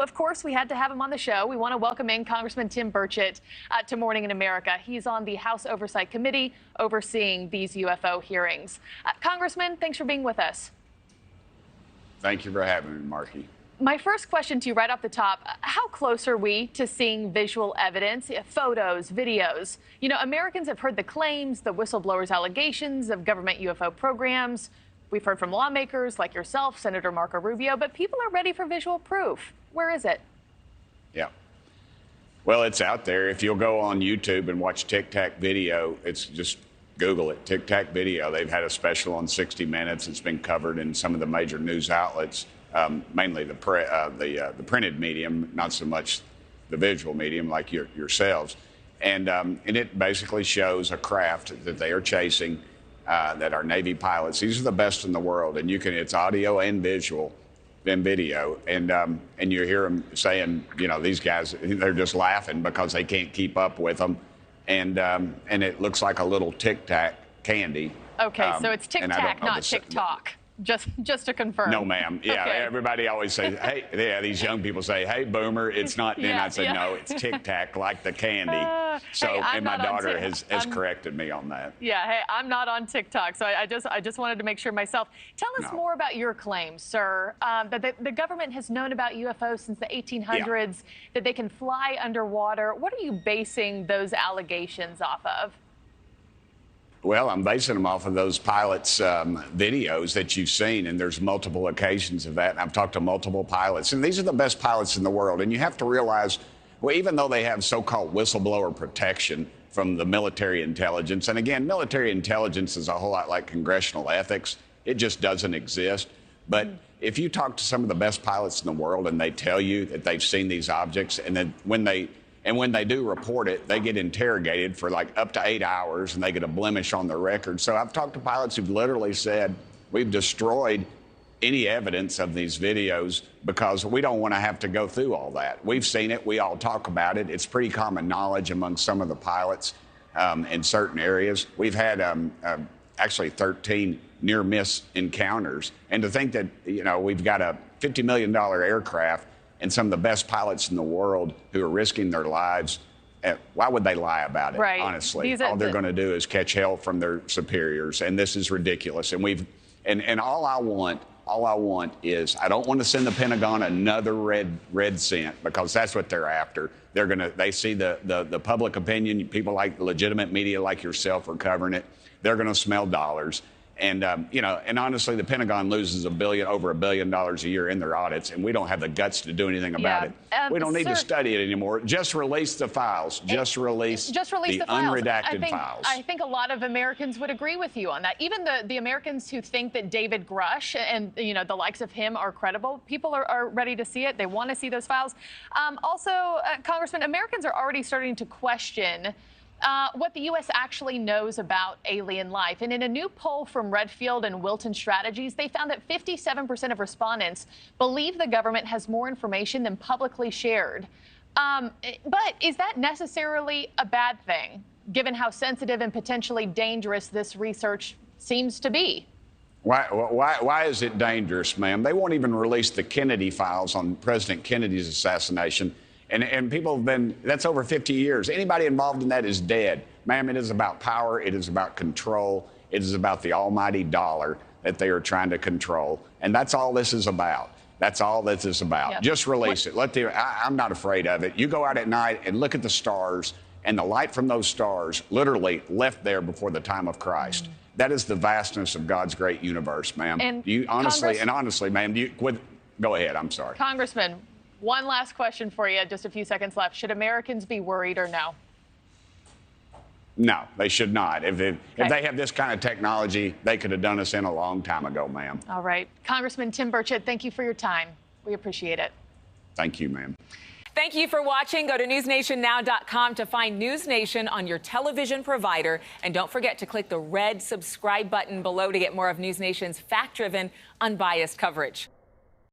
Of course, we had to have him on the show. We want to welcome in Congressman Tim Burchett to Morning in America. He's on the House Oversight Committee overseeing these UFO hearings. Congressman, thanks for being with us. Thank you for having me, Marky. My first question to you right off the top, how close are we to seeing visual evidence, photos, videos? You know, Americans have heard the claims, the whistleblowers' allegations of government UFO programs. We've heard from lawmakers like yourself, Senator Marco Rubio, but people are ready for visual proof. Where is it? Yeah. Well, it's out there. If you'll go on YouTube and watch Tic Tac video, it's just Google it, Tic Tac video. They've had a special on 60 Minutes. It's been covered in some of the major news outlets, mainly the printed medium, not so much the visual medium like yourselves. And it basically shows a craft that they are chasing, that are Navy pilots. These are the best in the world, and it's audio and visual and video. And you hear them saying, you know, these guys, they're just laughing because they can't keep up with them. And it looks like a little Tic Tac candy. Okay, so it's Tic Tac, not TikTok. Just to confirm. No, ma'am. Yeah, okay. Everybody always says, hey, yeah, these young people say, hey, boomer, it's not. And I say, no, it's Tic Tac, like the candy. And my daughter has corrected me on that. Yeah, hey, I'm not on TikTok, so I just wanted to make sure myself. Tell us more about your claims, sir, that the government has known about UFOs since the 1800s, that they can fly underwater. What are you basing those allegations off of? Well, I'm basing them off of those pilots' videos that you've seen, and there's multiple occasions of that. And I've talked to multiple pilots, and these are the best pilots in the world. And you have to realize, well, even though they have so-called whistleblower protection from the military intelligence, and again, military intelligence is a whole lot like congressional ethics. It just doesn't exist. But if you talk to some of the best pilots in the world and they tell you that they've seen these objects, and then when they do report it, they get interrogated for like up to 8 hours, and they get a blemish on their record. So I've talked to pilots who've literally said, we've destroyed any evidence of these videos because we don't want to have to go through all that. We've seen it. We all talk about it. It's pretty common knowledge among some of the pilots in certain areas. We've had actually 13 near-miss encounters. And to think that, you know, we've got a $50 million aircraft and some of the best pilots in the world who are risking their lives, why would they lie about it, honestly? All they're going to do is catch hell from their superiors, and this is ridiculous. And all I want is, I don't want to send the Pentagon another red cent, because that's what they're after. They see the public opinion, people like legitimate media like yourself are covering it. They're going to smell dollars. And, you know, and honestly, the Pentagon loses over $1 billion a year in their audits, and we don't have the guts to do anything about it. We don't need to study it anymore. Just release the files. Just release the unredacted files. I think a lot of Americans would agree with you on that. Even the Americans who think that David Grush and, you know, the likes of him are credible, people are ready to see it. They want to see those files. Also, Congressman, Americans are already starting to question what the U.S. actually knows about alien life. And in a new poll from Redfield and Wilton Strategies, they found that 57% of respondents believe the government has more information than publicly shared. But is that necessarily a bad thing, given how sensitive and potentially dangerous this research seems to be? Why is it dangerous, ma'am? They won't even release the Kennedy files on President Kennedy's assassination. And people have been, that's over 50 years. Anybody involved in that is dead. Ma'am, it is about power. It is about control. It is about the almighty dollar that they are trying to control. And that's all this is about. That's all this is about. Yep. Just release it. I'm not afraid of it. You go out at night and look at the stars, and the light from those stars literally left there before the time of Christ. That is the vastness of God's great universe, ma'am. And honestly, ma'am, go ahead. I'm sorry. Congressman, one last question for you, just a few seconds left. Should Americans be worried or no? No, they should not. If they have this kind of technology, they could have done us in a long time ago, ma'am. All right. Congressman Tim Burchett, thank you for your time. We appreciate it. Thank you, ma'am. Thank you for watching. Go to newsnationnow.com to find News Nation on your television provider. And don't forget to click the red subscribe button below to get more of News Nation's fact-driven, unbiased coverage.